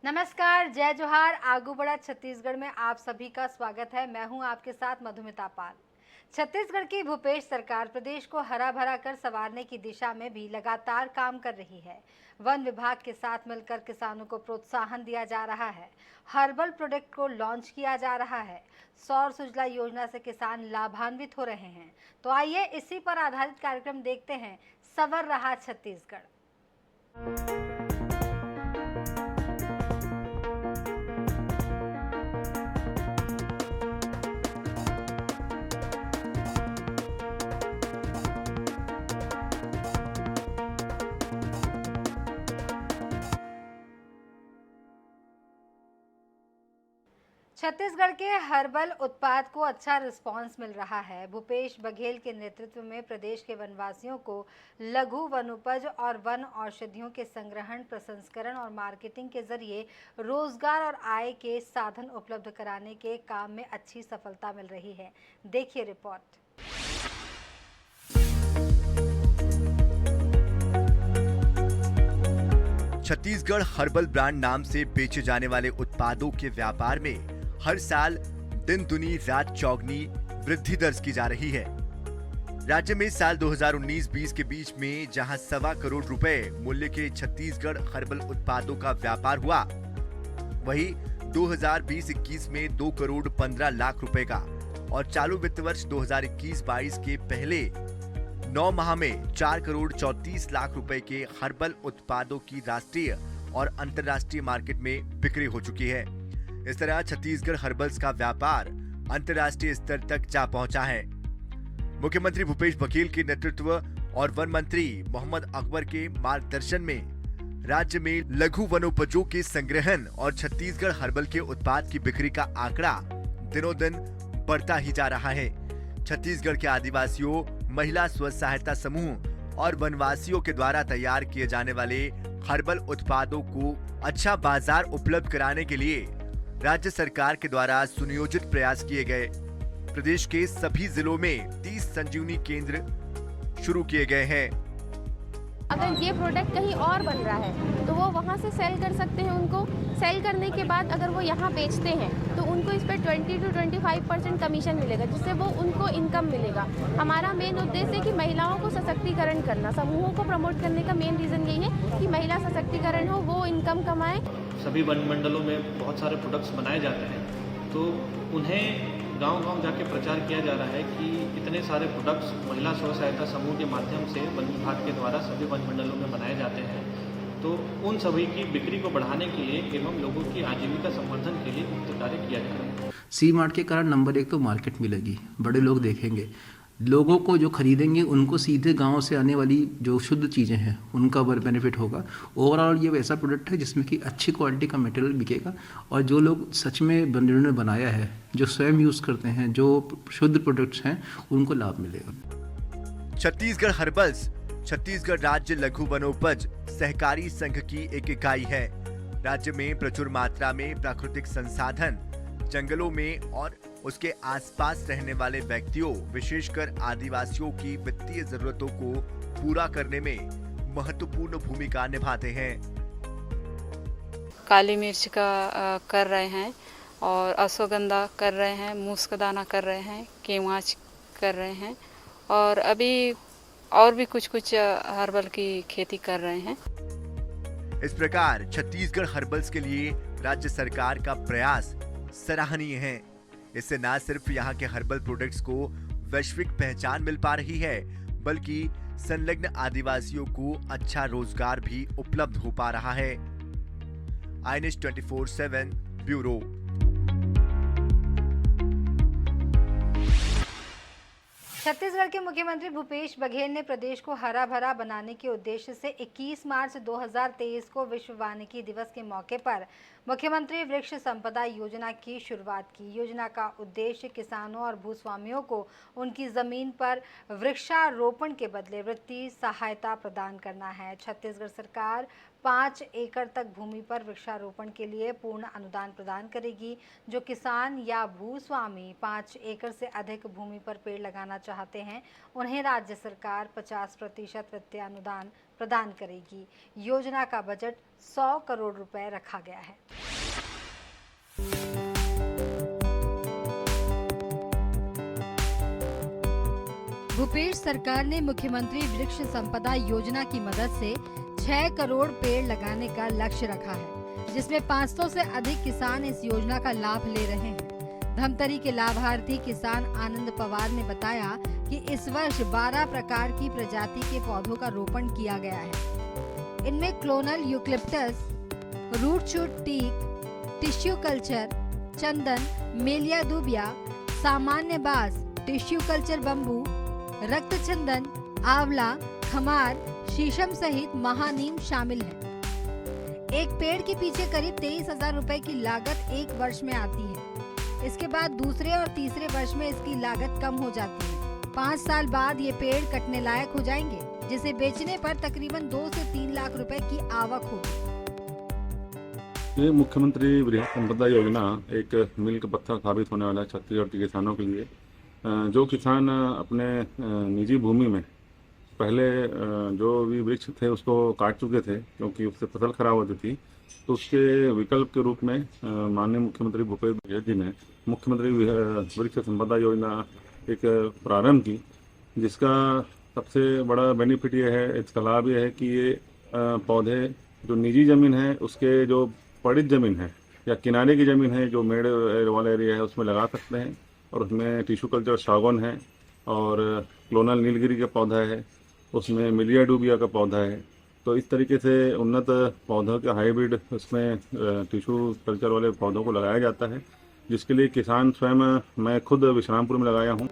नमस्कार, जय जोहार। आगू बढ़ा छत्तीसगढ़ में आप सभी का स्वागत है। मैं हूं आपके साथ मधुमिता पाल। छत्तीसगढ़ की भूपेश सरकार प्रदेश को हरा भरा कर संवारने की दिशा में भी लगातार काम कर रही है। वन विभाग के साथ मिलकर किसानों को प्रोत्साहन दिया जा रहा है। हर्बल प्रोडक्ट को लॉन्च किया जा रहा है। सौर सुजला योजना से किसान लाभान्वित हो रहे हैं। तो आइए इसी पर आधारित कार्यक्रम देखते हैं, संवर रहा छत्तीसगढ़। छत्तीसगढ़ के हर्बल उत्पाद को अच्छा रिस्पांस मिल रहा है। भूपेश बघेल के नेतृत्व में प्रदेश के वनवासियों को लघु वनोपज और वन औषधियों के संग्रहण, प्रसंस्करण और मार्केटिंग के जरिए रोजगार और आय के साधन उपलब्ध कराने के काम में अच्छी सफलता मिल रही है। देखिए रिपोर्ट। छत्तीसगढ़ हर्बल ब्रांड नाम से बेचे जाने वाले उत्पादों के व्यापार में हर साल दिन दुनी रात चौगनी वृद्धि दर्ज की जा रही है। राज्य में साल 2019-20 के बीच में जहां 1.25 करोड़ रुपए मूल्य के छत्तीसगढ़ हर्बल उत्पादों का व्यापार हुआ, वहीं 2020-21 में 2 करोड़ 15 लाख रुपए का और चालू वित्त वर्ष 2021-22 के पहले 9 माह में 4 करोड़ 34 लाख रुपए के हर्बल उत्पादों की राष्ट्रीय और अंतर्राष्ट्रीय मार्केट में बिक्री हो चुकी है। इस तरह छत्तीसगढ़ हर्बल्स का व्यापार अंतर्राष्ट्रीय स्तर तक जा पहुंचा है। मुख्यमंत्री भूपेश बघेल के नेतृत्व और वन मंत्री मोहम्मद अकबर के मार्गदर्शन में राज्य में लघु वनोपजों के संग्रहण और छत्तीसगढ़ हर्बल के उत्पाद की बिक्री का आंकड़ा दिनों दिन बढ़ता ही जा रहा है। छत्तीसगढ़ के आदिवासियों, महिला स्व सहायता समूह और वनवासियों के द्वारा तैयार किए जाने वाले हर्बल उत्पादों को अच्छा बाजार उपलब्ध कराने के लिए राज्य सरकार के द्वारा सुनियोजित प्रयास किए गए। प्रदेश के सभी जिलों में 30 संजीवनी केंद्र शुरू किए गए हैं। अगर ये प्रोडक्ट कहीं और बन रहा है तो वो वहाँ से सेल कर सकते हैं। उनको सेल करने के बाद अगर वो यहाँ बेचते हैं तो उनको इस पर 20 to 25% कमीशन मिलेगा, जिससे वो उनको इनकम मिलेगा। हमारा मेन उद्देश्य है कि महिलाओं को सशक्तिकरण करना, समूहों को प्रमोट करने का मेन रीज़न यही है कि महिला सशक्तिकरण हो, वो इनकम कमाए। सभी वन मंडलों में बहुत सारे प्रोडक्ट्स बनाए जाते हैं, तो उन्हें गांव-गांव जाके प्रचार किया जा रहा है कि इतने सारे प्रोडक्ट्स महिला स्व सहायता समूह के माध्यम से वन विभाग के द्वारा सभी वन मंडलों में बनाए जाते हैं। तो उन सभी की बिक्री को बढ़ाने के लिए एवं लोगों की आजीविका संवर्धन के लिए उक्त कार्य किया जा रहा है। सी मार्ट के कारण नंबर 1 तो मार्केट मिलेगी, बड़े लोग देखेंगे, लोगों को जो खरीदेंगे उनको सीधे गांव से आने वाली जो शुद्ध चीज़ें हैं उनका बेनिफिट होगा। ओवरऑल ये वैसा प्रोडक्ट है जिसमें कि अच्छी क्वालिटी का मटेरियल बिकेगा और जो लोग सच में जिन्होंने बनाया है, जो स्वयं यूज़ करते हैं, जो शुद्ध प्रोडक्ट्स हैं, उनको लाभ मिलेगा। छत्तीसगढ़ हर्बल्स छत्तीसगढ़ राज्य लघु वनोपज सहकारी संघ की एक इकाई है। राज्य में प्रचुर मात्रा में प्राकृतिक संसाधन, जंगलों में और उसके आसपास रहने वाले व्यक्तियों, विशेषकर आदिवासियों की वित्तीय जरूरतों को पूरा करने में महत्वपूर्ण भूमिका निभाते हैं। काली मिर्च का कर रहे हैं और अश्वगंधा कर रहे हैं, मूसकदाना कर रहे हैं, केवाच कर रहे हैं और अभी और भी कुछ हर्बल की खेती कर रहे हैं। इस प्रकार छत्तीसगढ़ हर्बल्स के लिए राज्य सरकार का प्रयास सराहनीय है। इससे न सिर्फ यहाँ के हर्बल प्रोडक्ट्स को वैश्विक पहचान मिल पा रही है, बल्कि संलग्न आदिवासियों को अच्छा रोजगार भी उपलब्ध हो पा रहा है। INS 24/7 bureau. छत्तीसगढ़ के मुख्यमंत्री भूपेश बघेल ने प्रदेश को हरा भरा बनाने के उद्देश्य से 21 मार्च 2023 को विश्व वानिकी दिवस के मौके पर मुख्यमंत्री वृक्ष संपदा योजना की शुरुआत की। योजना का उद्देश्य किसानों और भूस्वामियों को उनकी जमीन पर वृक्षारोपण के बदले वित्तीय सहायता प्रदान करना है। छत्तीसगढ़ सरकार 5 एकड़ तक भूमि पर वृक्षारोपण के लिए पूर्ण अनुदान प्रदान करेगी। जो किसान या भूस्वामी 5 एकड़ से अधिक भूमि पर पेड़ लगाना चाहते हैं, उन्हें राज्य सरकार 50% वित्तीय अनुदान प्रदान करेगी। योजना का बजट 100 करोड़ रुपए रखा गया है। भूपेश सरकार ने मुख्यमंत्री वृक्ष संपदा योजना की मदद से 6 करोड़ पेड़ लगाने का लक्ष्य रखा है, जिसमें 500 से अधिक किसान इस योजना का लाभ ले रहे हैं। धमतरी के लाभार्थी किसान आनंद पवार ने बताया कि इस वर्ष 12 प्रकार की प्रजाति के पौधों का रोपण किया गया है। इनमें clonal eucalyptus, root shoot teak, tissue culture, चंदन, मेलिया दूबिया, सामान्य बांस, टिश्यू कल्चर बम्बू, रक्त चंदन, आंवला, खमार, शीशम सहित महानीम शामिल है। एक पेड़ के पीछे करीब 23,000 रुपए की लागत एक वर्ष में आती है। इसके बाद दूसरे और तीसरे वर्ष में इसकी लागत कम हो जाती है। 5 साल बाद ये पेड़ कटने लायक हो जाएंगे, जिसे बेचने पर तकरीबन 2 से 3 लाख रुपए की आवक होगी। ये मुख्यमंत्री वृहद संपदा योजना एक मील का पत्थर साबित होने वाला है छत्तीसगढ़ के किसानों के लिए। जो किसान अपने निजी भूमि में पहले जो भी वृक्ष थे उसको काट चुके थे क्योंकि उससे फसल खराब होती थी, तो उसके विकल्प के रूप में माननीय मुख्यमंत्री भूपेश बघेल जी ने मुख्यमंत्री वृक्ष संपदा योजना एक प्रारंभ की, जिसका सबसे बड़ा बेनिफिट ये है, इसका लाभ ये है कि ये पौधे जो निजी ज़मीन है उसके जो पड़ित ज़मीन है या किनारे की ज़मीन है, जो मेड़ वाला एरिया है, उसमें लगा सकते हैं। और उसमें टिश्यू कल्चर सागौन है और क्लोनल नीलगिरी का पौधा है, उसमें मिलिया डूबिया का पौधा है। तो इस तरीके से उन्नत पौधों के हाइब्रिड उसमें टिश्यू कल्चर वाले पौधों को लगाया जाता है, जिसके लिए किसान स्वयं, मैं खुद विश्रामपुर में लगाया हूँ।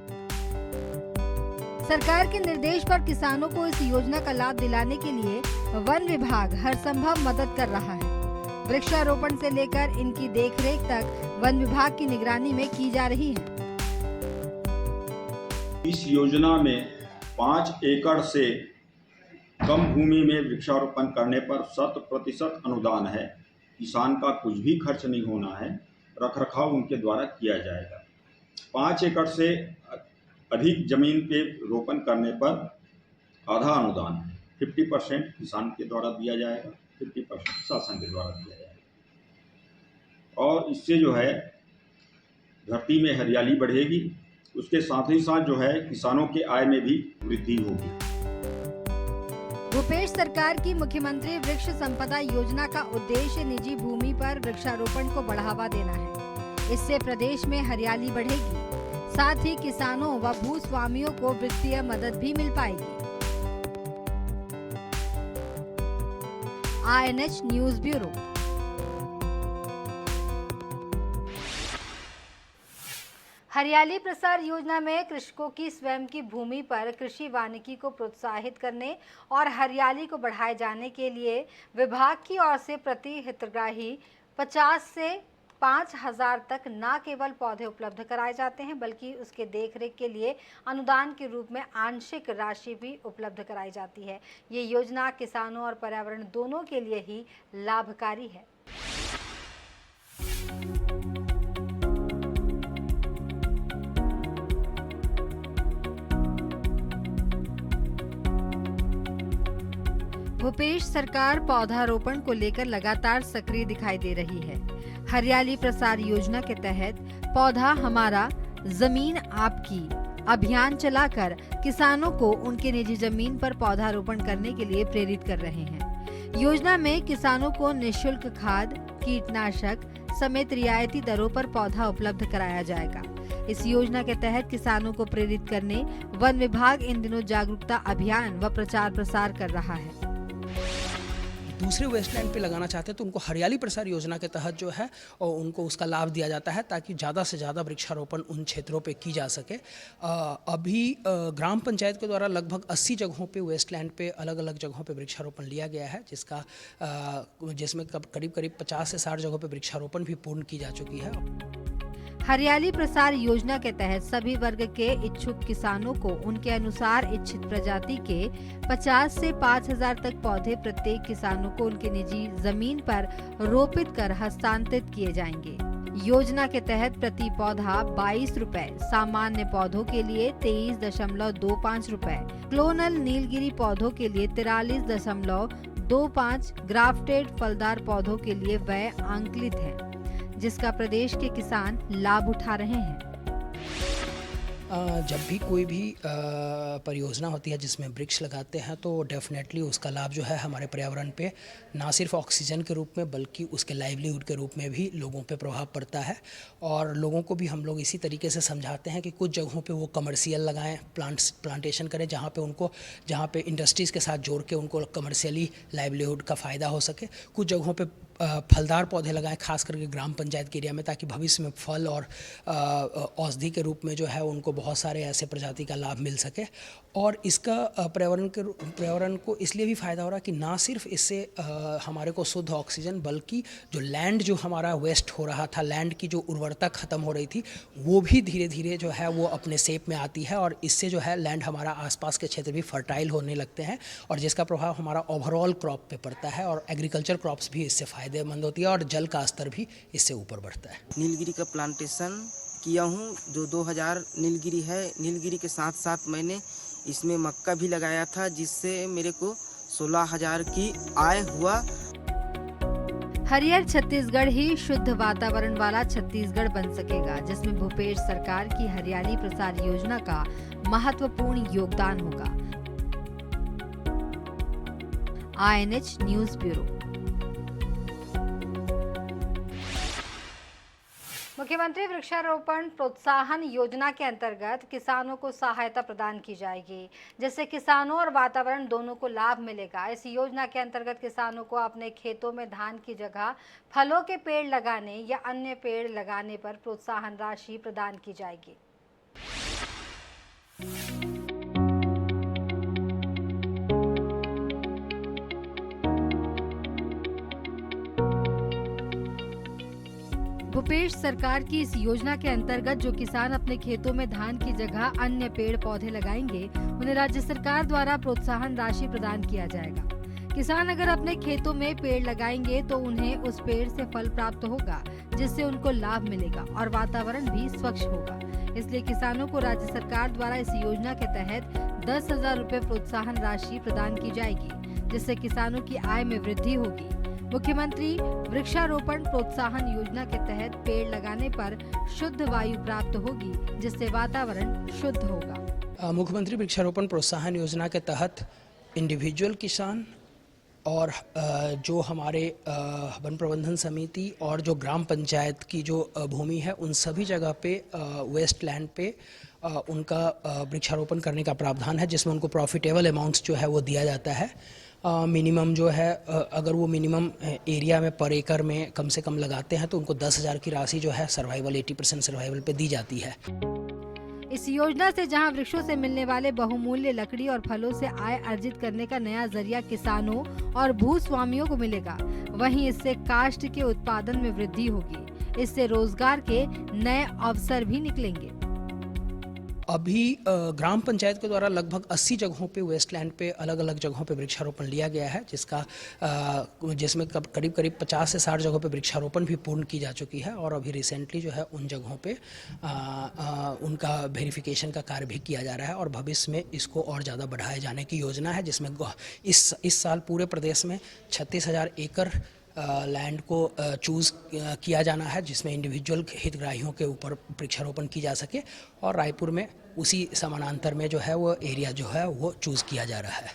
सरकार के निर्देश पर किसानों को इस योजना का लाभ दिलाने के लिए वन विभाग हर संभव मदद कर रहा है। वृक्षारोपण से लेकर इनकी देखरेख तक वन विभाग की निगरानी में की जा रही है। इस योजना में 5 एकड़ से कम भूमि में वृक्षारोपण करने पर 100% अनुदान है। किसान का कुछ भी खर्च नहीं होना है, रखरखाव उनके द्वारा किया जाएगा। 5 एकड़ से अधिक जमीन पे रोपण करने पर आधा अनुदान है, 50% किसान के द्वारा दिया जाएगा, 50% शासन के द्वारा दिया जाएगा। और इससे जो है धरती में हरियाली बढ़ेगी, उसके साथ ही साथ जो है किसानों के आय में भी वृद्धि होगी। भूपेश सरकार की मुख्यमंत्री वृक्ष संपदा योजना का उद्देश्य निजी भूमि पर वृक्षारोपण को बढ़ावा देना है। इससे प्रदेश में हरियाली बढ़ेगी, साथ ही किसानों व भूस्वामियों को वित्तीय मदद भी मिल पाएगी। INH news bureau. हरियाली प्रसार योजना में कृषकों की स्वयं की भूमि पर कृषि वानिकी को प्रोत्साहित करने और हरियाली को बढ़ाए जाने के लिए विभाग की ओर से प्रति हितग्राही 50 से 5,000 तक न केवल पौधे उपलब्ध कराए जाते हैं, बल्कि उसके देखरेख के लिए अनुदान के रूप में आंशिक राशि भी उपलब्ध कराई जाती है। ये योजना किसानों और पर्यावरण दोनों के लिए ही लाभकारी है। भूपेश सरकार पौधारोपण को लेकर लगातार सक्रिय दिखाई दे रही है। हरियाली प्रसार योजना के तहत पौधा हमारा, जमीन आपकी अभियान चलाकर किसानों को उनके निजी जमीन पर पौधारोपण करने के लिए प्रेरित कर रहे हैं। योजना में किसानों को निःशुल्क खाद, कीटनाशक समेत रियायती दरों पर पौधा उपलब्ध कराया जाएगा। इस योजना के तहत किसानों को प्रेरित करने वन विभाग इन दिनों जागरूकता अभियान व प्रचार प्रसार कर रहा है। दूसरे वेस्टलैंड पे लगाना चाहते हैं तो उनको हरियाली प्रसार योजना के तहत जो है और उनको उसका लाभ दिया जाता है, ताकि ज़्यादा से ज़्यादा वृक्षारोपण उन क्षेत्रों पे की जा सके। अभी ग्राम पंचायत के द्वारा लगभग 80 जगहों पे वेस्टलैंड पे अलग अलग जगहों पे वृक्षारोपण लिया गया है, जिसमें करीब 50 से 60 जगहों पे वृक्षारोपण भी पूर्ण की जा चुकी है। हरियाली प्रसार योजना के तहत सभी वर्ग के इच्छुक किसानों को उनके अनुसार इच्छित प्रजाति के 50 से 5,000 तक पौधे प्रत्येक किसानों को उनके निजी जमीन पर रोपित कर हस्तांतरित किए जाएंगे। योजना के तहत प्रति पौधा 22 रुपए, सामान्य पौधों के लिए 23.25 रुपए, क्लोनल नीलगिरी पौधों के लिए 43.25, ग्राफ्टेड फलदार पौधों के लिए व्यय आंकलित है, जिसका प्रदेश के किसान लाभ उठा रहे हैं। जब भी कोई भी परियोजना होती है जिसमें वृक्ष लगाते हैं तो डेफिनेटली उसका लाभ जो है हमारे पर्यावरण पे ना सिर्फ ऑक्सीजन के रूप में बल्कि उसके लाइवलीहुड के रूप में भी लोगों पे प्रभाव पड़ता है। और लोगों को भी हम लोग इसी तरीके से समझाते हैं कि कुछ जगहों पे वो कमर्शियल लगाएं, प्लांटेशन करें जहाँ पे इंडस्ट्रीज़ के साथ जोड़ के उनको कमर्शियली लाइवलीहुड का फ़ायदा हो सके। कुछ जगहों पे फलदार पौधे लगाएं, खास करके ग्राम पंचायत के एरिया में, ताकि भविष्य में फल और औषधि के रूप में जो है उनको बहुत सारे ऐसे प्रजाति का लाभ मिल सके। और इसका पर्यावरण को इसलिए भी फ़ायदा हो रहा है कि ना सिर्फ इससे हमारे को शुद्ध ऑक्सीजन बल्कि जो लैंड जो हमारा वेस्ट हो रहा था, लैंड की जो उर्वरता ख़त्म हो रही थी, वो भी धीरे धीरे जो है वो अपने शेप में आती है और इससे जो है लैंड हमारा आसपास के क्षेत्र भी फर्टाइल होने लगते हैं और जिसका प्रभाव हमारा ओवरऑल क्रॉप पे पड़ता है और एग्रीकल्चर क्रॉप्स भी इससे फ़ायदेमंद होती है और जल का स्तर भी इससे ऊपर बढ़ता है। नीलगिरी का प्लांटेशन किया हूँ, जो 2000 नीलगिरी है। नीलगिरी के साथ साथ मैंने इसमें मक्का भी लगाया था, जिससे मेरे को 16,000 की आय हुआ। हरियर छत्तीसगढ़ ही शुद्ध वातावरण वाला छत्तीसगढ़ बन सकेगा, जिसमें भूपेश सरकार की हरियाली प्रसार योजना का महत्वपूर्ण योगदान होगा। INH news bureau. मुख्यमंत्री वृक्षारोपण प्रोत्साहन योजना के अंतर्गत किसानों को सहायता प्रदान की जाएगी, जिससे किसानों और वातावरण दोनों को लाभ मिलेगा। इस योजना के अंतर्गत किसानों को अपने खेतों में धान की जगह फलों के पेड़ लगाने या अन्य पेड़ लगाने पर प्रोत्साहन राशि प्रदान की जाएगी। भूपेश सरकार की इस योजना के अंतर्गत जो किसान अपने खेतों में धान की जगह अन्य पेड़ पौधे लगाएंगे, उन्हें राज्य सरकार द्वारा प्रोत्साहन राशि प्रदान किया जाएगा। किसान अगर अपने खेतों में पेड़ लगाएंगे तो उन्हें उस पेड़ से फल प्राप्त होगा, जिससे उनको लाभ मिलेगा और वातावरण भी स्वच्छ होगा। इसलिए किसानों को राज्य सरकार द्वारा इस योजना के तहत 10,000 रुपए प्रोत्साहन राशि प्रदान की जाएगी, जिससे किसानों की आय में वृद्धि होगी। मुख्यमंत्री वृक्षारोपण प्रोत्साहन योजना के तहत पेड़ लगाने पर शुद्ध वायु प्राप्त होगी, जिससे वातावरण शुद्ध होगा। मुख्यमंत्री वृक्षारोपण प्रोत्साहन योजना के तहत इंडिविजुअल किसान और जो हमारे वन प्रबंधन समिति और जो ग्राम पंचायत की जो भूमि है, उन सभी जगह पे वेस्ट लैंड पे उनका वृक्षारोपण करने का प्रावधान है, जिसमें उनको प्रॉफिटेबल अमाउंट्स जो है वो दिया जाता है। मिनिमम जो है अगर वो मिनिमम एरिया में पर एकड़ में कम से कम लगाते हैं तो उनको 10,000 की राशि जो है सर्वाइवल 80% सर्वाइवल पे दी जाती है। इस योजना से जहां वृक्षों से मिलने वाले बहुमूल्य लकड़ी और फलों से आय अर्जित करने का नया जरिया किसानों और भूस्वामियों को मिलेगा, वहीं इससे काष्ठ के उत्पादन में वृद्धि होगी। इससे रोजगार के नए अवसर भी निकलेंगे। अभी ग्राम पंचायत के द्वारा लगभग 80 जगहों पे वेस्टलैंड पे अलग अलग जगहों पे वृक्षारोपण लिया गया है, जिसमें करीब 50 से 60 जगहों पे वृक्षारोपण भी पूर्ण की जा चुकी है और अभी रिसेंटली जो है उन जगहों पे उनका वेरिफिकेशन का कार्य भी किया जा रहा है और भविष्य में इसको और ज़्यादा बढ़ाए जाने की योजना है, जिसमें इस साल पूरे प्रदेश में 36,000 एकड़ लैंड को चूज़ किया जाना है, जिसमें इंडिविजुअल हितग्राहियों के ऊपर वृक्षारोपण की जा सके और रायपुर में उसी समानांतर में जो है वो एरिया जो है वो चूज़ किया जा रहा है।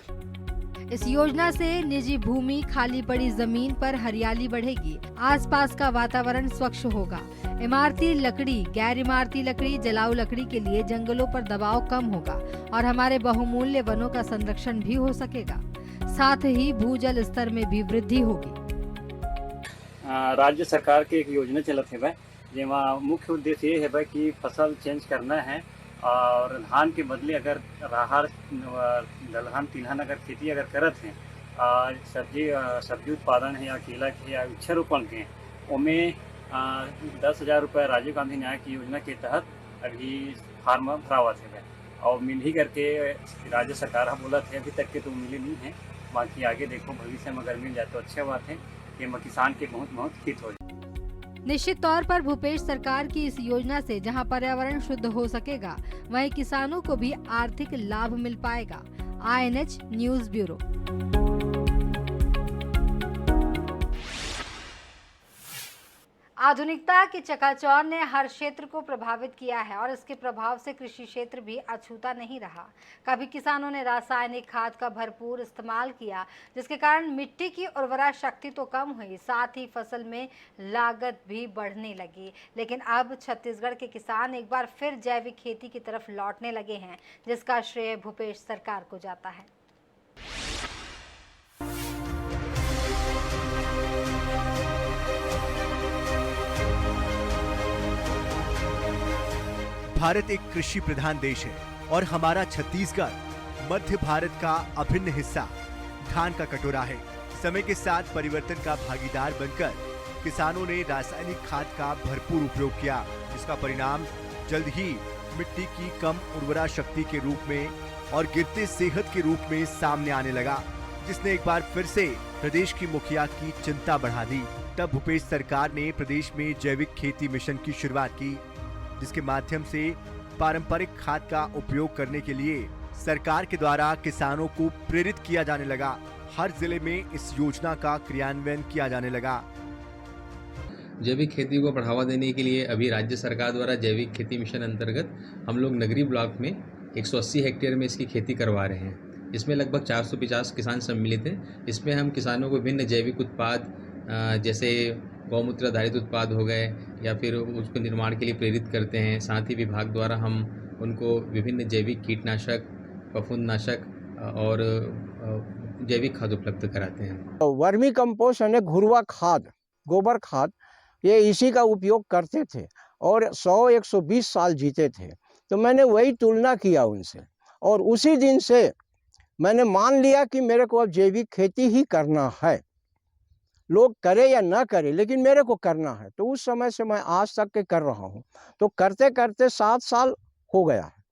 इस योजना से निजी भूमि, खाली पड़ी जमीन पर हरियाली बढ़ेगी, आसपास का वातावरण स्वच्छ होगा। इमारती लकड़ी, गैर इमारती लकड़ी, जलाऊ लकड़ी के लिए जंगलों पर दबाव कम होगा और हमारे बहुमूल्य वनों का संरक्षण भी हो सकेगा। साथ ही भूजल स्तर में भी वृद्धि होगी। राज्य सरकार की एक योजना चलत है, जेमा मुख्य उद्देश्य ये है कि फसल चेंज करना है और धान के बदले अगर राहर, दलहन, तिलहन अगर खेती अगर करत हैं, सब्जी उत्पादन है या केला के या वृक्षारोपण के, उनमें 10,000 रुपये राजीव गांधी न्याय की योजना के तहत अभी फार्म भरा हुआ थे और मिल ही करके राज्य सरकार बोला थे अभी तक के तो मिले नहीं है। बाकी आगे देखो भविष्य में अगर मिल जाए तो अच्छी बात है कि किसान के बहुत हित हो जाए। निश्चित तौर पर भूपेश सरकार की इस योजना से जहां पर्यावरण शुद्ध हो सकेगा, वहीं किसानों को भी आर्थिक लाभ मिल पाएगा। INH news bureau. आधुनिकता की चकाचौंध ने हर क्षेत्र को प्रभावित किया है और इसके प्रभाव से कृषि क्षेत्र भी अछूता नहीं रहा। कभी किसानों ने रासायनिक खाद का भरपूर इस्तेमाल किया, जिसके कारण मिट्टी की उर्वरा शक्ति तो कम हुई, साथ ही फसल में लागत भी बढ़ने लगी। लेकिन अब छत्तीसगढ़ के किसान एक बार फिर जैविक खेती की तरफ लौटने लगे हैं, जिसका श्रेय भूपेश सरकार को जाता है। भारत एक कृषि प्रधान देश है और हमारा छत्तीसगढ़ मध्य भारत का अभिन्न हिस्सा धान का कटोरा है। समय के साथ परिवर्तन का भागीदार बनकर किसानों ने रासायनिक खाद का भरपूर उपयोग किया, जिसका परिणाम जल्द ही मिट्टी की कम उर्वरा शक्ति के रूप में और गिरते सेहत के रूप में सामने आने लगा, जिसने एक बार फिर से प्रदेश की मुखिया की चिंता बढ़ा दी। तब भूपेश सरकार ने प्रदेश में जैविक खेती मिशन की शुरुआत की, जिसके माध्यम से पारंपरिक खाद का उपयोग करने के लिए सरकार के द्वारा किसानों को प्रेरित किया जाने लगा। हर जिले में इस योजना का क्रियान्वयन किया जाने लगा। जैविक खेती को बढ़ावा देने के लिए अभी राज्य सरकार द्वारा जैविक खेती मिशन अंतर्गत हम लोग नगरी ब्लॉक में 180 हेक्टेयर में इसकी खेती करवा रहे हैं। इसमें लगभग 450 किसान सम्मिलित हैं। इसमें हम किसानों को विभिन्न जैविक उत्पाद जैसे गौमूत्र आधारित उत्पाद हो गए या फिर उसको निर्माण के लिए प्रेरित करते हैं। साथ ही विभाग द्वारा हम उनको विभिन्न जैविक कीटनाशक, फफूंदनाशक और जैविक खाद उपलब्ध कराते हैं। वर्मी कंपोस्ट यानी घुरवा खाद, गोबर खाद, ये इसी का उपयोग करते थे और 100-120 साल जीते थे। तो मैंने वही तुलना किया उनसे और उसी दिन से मैंने मान लिया कि मेरे को अब जैविक खेती ही करना है। लोग करे या ना करे, लेकिन मेरे को करना है। तो उस समय से मैं आज तक के कर रहा हूँ। तो करते करते 7 साल हो गया है।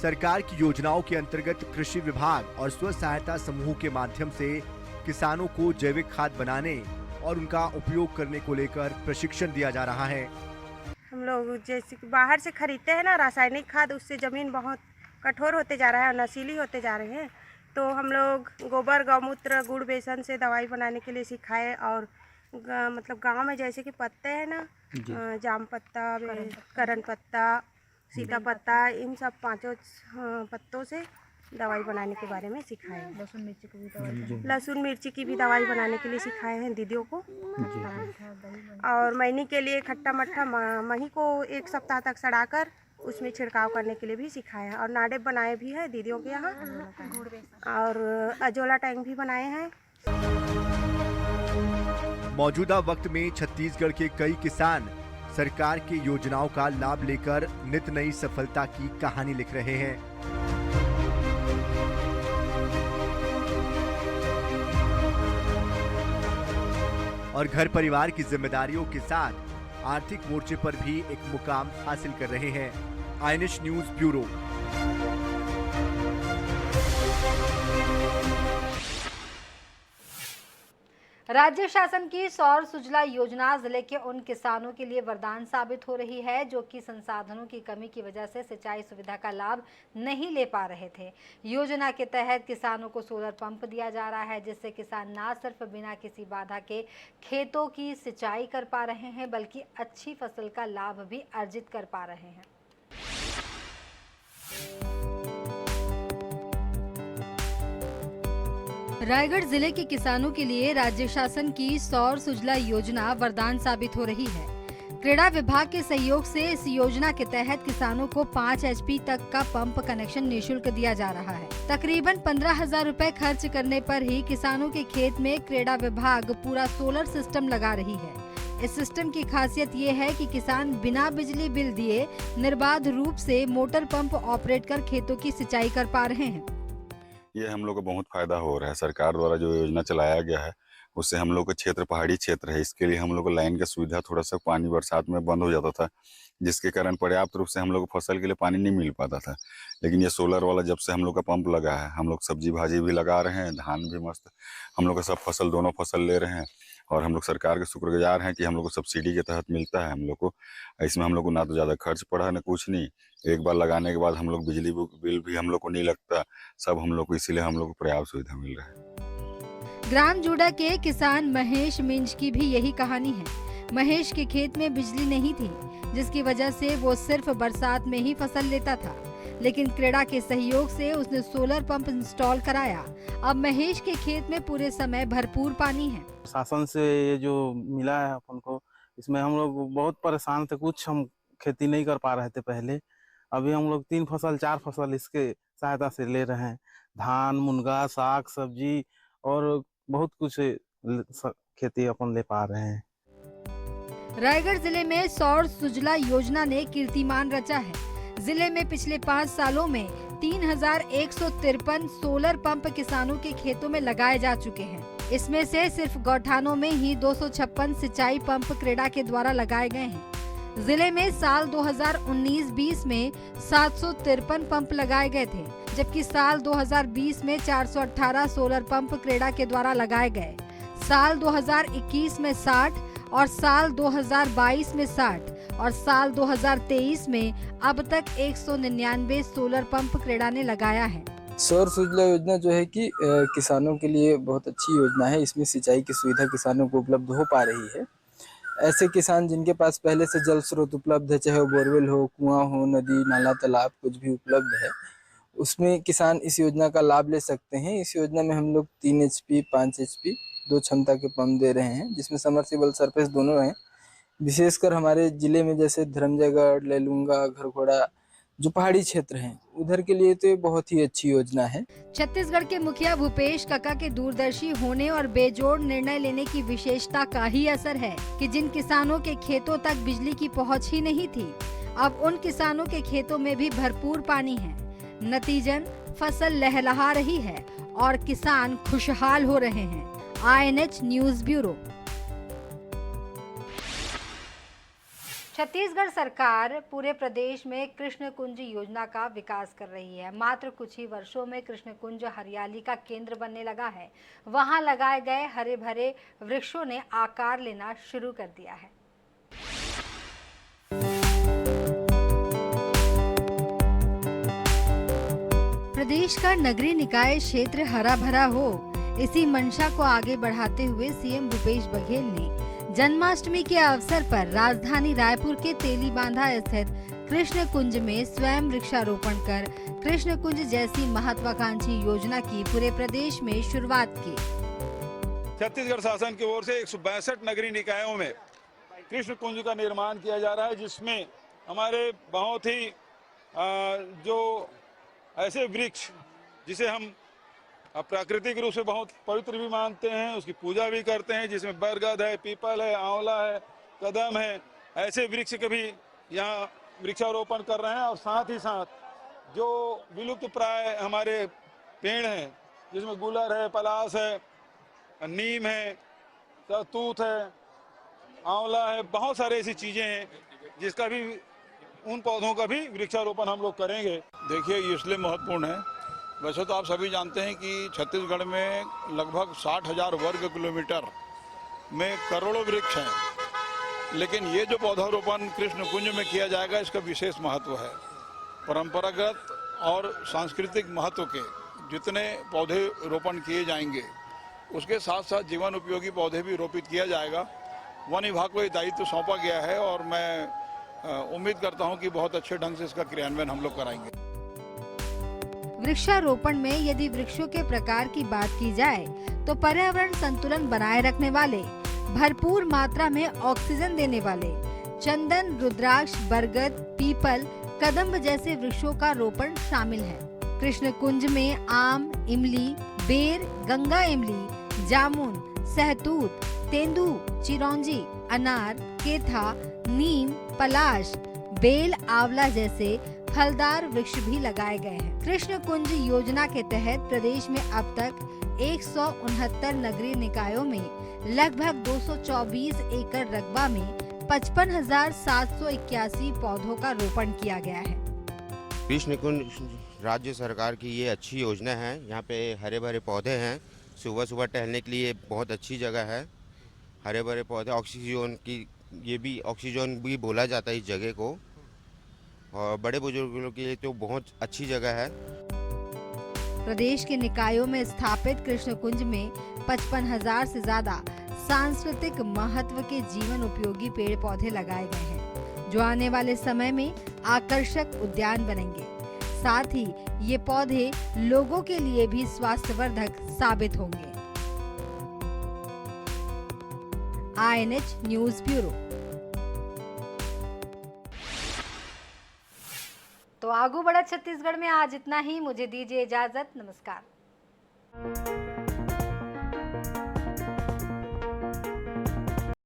सरकार की योजनाओं के अंतर्गत कृषि विभाग और स्व सहायता समूह के माध्यम से किसानों को जैविक खाद बनाने और उनका उपयोग करने को लेकर प्रशिक्षण दिया जा रहा है। हम लोग जैसे कि बाहर से खरीदते हैं ना रासायनिक खाद, उससे ज़मीन बहुत कठोर होते जा रहा है और नशीली होते जा रहे हैं। तो हम लोग गोबर, गौमूत्र, गुड़, बेसन से दवाई बनाने के लिए सिखाए और मतलब गांव में जैसे कि पत्ते हैं ना, जाम पत्ता, करण पत्ता, सीता पत्ता, इन सब 5 पत्तों से दवाई बनाने के बारे में सिखाए। लहसुन मिर्ची की भी दवाई बनाने के लिए सिखाए हैं दीदियों को। और मैनी के लिए खट्टा मट्ठा मही को 1 सप्ताह तक सड़ाकर उसमें छिड़काव करने के लिए भी सिखाए हैं। और नाडेप बनाए भी है दीदियों के यहाँ और अजोला टैंक भी बनाए हैं। मौजूदा वक्त में छत्तीसगढ़ के कई किसान सरकार की योजनाओं का लाभ लेकर नित नई सफलता की कहानी लिख रहे हैं। और घर परिवार की जिम्मेदारियों के साथ आर्थिक मोर्चे पर भी एक मुकाम हासिल कर रहे हैं। INH news bureau. राज्य शासन की सौर सुजला योजना जिले के उन किसानों के लिए वरदान साबित हो रही है जो कि संसाधनों की कमी की वजह से सिंचाई सुविधा का लाभ नहीं ले पा रहे थे। योजना के तहत किसानों को सोलर पंप दिया जा रहा है, जिससे किसान न सिर्फ बिना किसी बाधा के खेतों की सिंचाई कर पा रहे हैं बल्कि अच्छी फसल का लाभ भी अर्जित कर पा रहे हैं। रायगढ़ जिले के किसानों के लिए राज्य शासन की सौर सुजला योजना वरदान साबित हो रही है। क्रीड़ा विभाग के सहयोग से इस योजना के तहत किसानों को 5 HP तक का पंप कनेक्शन निःशुल्क दिया जा रहा है। तकरीबन 15,000 रुपए खर्च करने पर ही किसानों के खेत में क्रीड़ा विभाग पूरा सोलर सिस्टम लगा रही है। इस सिस्टम की खासियत ये है कि किसान बिना बिजली बिल दिए निर्बाध रूप से मोटर पंप ऑपरेट कर खेतों की सिंचाई कर पा रहे हैं। ये हम लोग को बहुत फ़ायदा हो रहा है। सरकार द्वारा जो योजना चलाया गया है उससे हम लोग का क्षेत्र पहाड़ी क्षेत्र है, इसके लिए हम लोग को लाइन का सुविधा थोड़ा सा पानी बरसात में बंद हो जाता था, जिसके कारण पर्याप्त रूप से हम लोग को फसल के लिए पानी नहीं मिल पाता था। लेकिन ये सोलर वाला जब से हम लोग का पंप लगा है, हम लोग सब्जी भाजी भी लगा रहे हैं, धान भी मस्त हम लोग का सब फसल दोनों फसल ले रहे हैं। और हम लोग सरकार के शुक्रगुजार हैं कि हम लोग को सब्सिडी के तहत मिलता है हम लोग को। इसमें हम लोग को ना तो ज़्यादा खर्च पड़ा ना कुछ नहीं, एक बार लगाने के बाद हम लोग बिजली बिल भी हम लोग को नहीं लगता, सब हम लोग को, इसीलिए हम लोग को पर्याप्त सुविधा मिल रहा है। ग्राम जूडा के किसान महेश मिंज की भी यही कहानी है। महेश के खेत में बिजली नहीं थी, जिसकी वजह से वो सिर्फ बरसात में ही फसल लेता था, लेकिन क्रेडा के सहयोग से उसने सोलर पंप इंस्टॉल कराया। अब महेश के खेत में पूरे समय भरपूर पानी है। शासन से ये जो मिला है अपन को, इसमें हम लोग बहुत परेशान थे, कुछ हम खेती नहीं कर पा रहे थे पहले। अभी हम लोग 3 फसल 4 फसल इसके सहायता से ले रहे हैं, धान, मुनगा, साग सब्जी और बहुत कुछ खेती अपन ले पा रहे हैं। रायगढ़ जिले में सौर सुजला योजना ने कीर्तिमान रचा है। जिले में पिछले 5 सालों में 3153 सोलर पंप किसानों के खेतों में लगाए जा चुके हैं। इसमें से सिर्फ गौठानों में ही 256 सिंचाई पंप क्रेडा के द्वारा लगाए गए हैं। जिले में साल 2019-20 में 753 पंप लगाए गए थे, जबकि साल 2020 में 418 सोलर पंप क्रेडा के द्वारा लगाए गए। साल 2021 में 60 और साल 2022 में 60 और साल 2023 में अब तक 199 सोलर पंप क्रेडा ने लगाया है। सौर सुजला योजना जो है कि किसानों के लिए बहुत अच्छी योजना है। इसमें सिंचाई की सुविधा किसानों को उपलब्ध हो पा रही है। ऐसे किसान जिनके पास पहले से जल स्रोत उपलब्ध है, चाहे वो बोरवेल हो, कुआं हो, नदी नाला तालाब कुछ भी उपलब्ध है, उसमें किसान इस योजना का लाभ ले सकते हैं। इस योजना में हम लोग 3 HP 5 HP 2 क्षमता के पंप दे रहे हैं, जिसमें समरसीबल सरफेस दोनों हैं। विशेषकर हमारे जिले में जैसे धर्मजयगढ़, लेलुंगा, घरघोड़ा जो पहाड़ी क्षेत्र हैं, उधर के लिए तो ये बहुत ही अच्छी योजना है। छत्तीसगढ़ के मुखिया भूपेश काका के दूरदर्शी होने और बेजोड़ निर्णय लेने की विशेषता का ही असर है कि जिन किसानों के खेतों तक बिजली की पहुंच ही नहीं थी, अब उन किसानों के खेतों में भी भरपूर पानी है। नतीजन फसल लहलहा रही है और किसान खुशहाल हो रहे हैं। INH news bureau. छत्तीसगढ़ सरकार पूरे प्रदेश में कृष्ण कुंज योजना का विकास कर रही है। मात्र कुछ ही वर्षों में कृष्ण कुंज हरियाली का केंद्र बनने लगा है। वहां लगाए गए हरे भरे वृक्षों ने आकार लेना शुरू कर दिया है। प्रदेश का नगरीय निकाय क्षेत्र हरा भरा हो, इसी मंशा को आगे बढ़ाते हुए सीएम भूपेश बघेल ने जन्माष्टमी के अवसर पर राजधानी रायपुर के तेलीबांधा स्थित कृष्ण कुंज में स्वयं वृक्षारोपण कर कृष्ण कुंज जैसी महत्वाकांक्षी योजना की पूरे प्रदेश में शुरुआत की। छत्तीसगढ़ शासन की ओर से 162 नगरीय निकायों में कृष्ण कुंज का निर्माण किया जा रहा है, जिसमें हमारे बहुत ही जो ऐसे वृक्ष जिसे हम प्राकृतिक रूप से बहुत पवित्र भी मानते हैं, उसकी पूजा भी करते हैं, जिसमें बरगद है, पीपल है, आंवला है, कदम है, ऐसे वृक्ष के भी यहाँ वृक्षारोपण कर रहे हैं। और साथ ही साथ जो विलुप्त प्राय हमारे पेड़ हैं, जिसमें गुलर है, पलास है, नीम है, तूत है, आंवला है, बहुत सारे ऐसी चीज़ें हैं जिसका भी, उन पौधों का भी वृक्षारोपण हम लोग करेंगे। देखिए, ये इसलिए महत्वपूर्ण है, वैसे तो आप सभी जानते हैं कि छत्तीसगढ़ में लगभग 60,000 वर्ग किलोमीटर में करोड़ों वृक्ष हैं, लेकिन ये जो पौधारोपण कृष्ण कुंज में किया जाएगा, इसका विशेष महत्व है। परंपरागत और सांस्कृतिक महत्व के जितने पौधे रोपण किए जाएंगे, उसके साथ साथ जीवन उपयोगी पौधे भी रोपित किया जाएगा। वन विभाग को ये दायित्व सौंपा गया है और मैं उम्मीद करता हूँ कि बहुत अच्छे ढंग से इसका क्रियान्वयन हम लोग कराएंगे। वृक्षारोपण में यदि वृक्षों के प्रकार की बात की जाए तो पर्यावरण संतुलन बनाए रखने वाले, भरपूर मात्रा में ऑक्सीजन देने वाले चंदन, रुद्राक्ष, बरगद, पीपल, कदम्ब जैसे वृक्षों का रोपण शामिल है। कृष्ण कुंज में आम, इमली, बेर, गंगा इमली, जामुन, सहतूत, तेंदू, चिरौंजी, अनार, केथा, नीम, पलाश, बेल, आंवला जैसे फलदार वृक्ष भी लगाए गए हैं। कृष्ण कुंज योजना के तहत प्रदेश में अब तक 169 नगरीय निकायों में लगभग 224 एकड़ रकबा में 55,781 पौधों का रोपण किया गया है। कृष्ण कुंज राज्य सरकार की ये अच्छी योजना है। यहाँ पे हरे भरे पौधे हैं, सुबह सुबह टहलने के लिए बहुत अच्छी जगह है। हरे भरे पौधे, ऑक्सीजन की, ये भी ऑक्सीजन भी बोला जाता है इस जगह को, और बड़े बुजुर्गों के लिए तो बहुत अच्छी जगह है। प्रदेश के निकायों में स्थापित कृष्ण कुंज में 55,000 से ज्यादा सांस्कृतिक महत्व के जीवन उपयोगी पेड़ पौधे लगाए गए हैं, जो आने वाले समय में आकर्षक उद्यान बनेंगे। साथ ही ये पौधे लोगों के लिए भी स्वास्थ्यवर्धक साबित होंगे। INH news bureau. तो आगू बढ़ा छत्तीसगढ़ में आज इतना ही। मुझे दीजिए इजाजत। नमस्कार।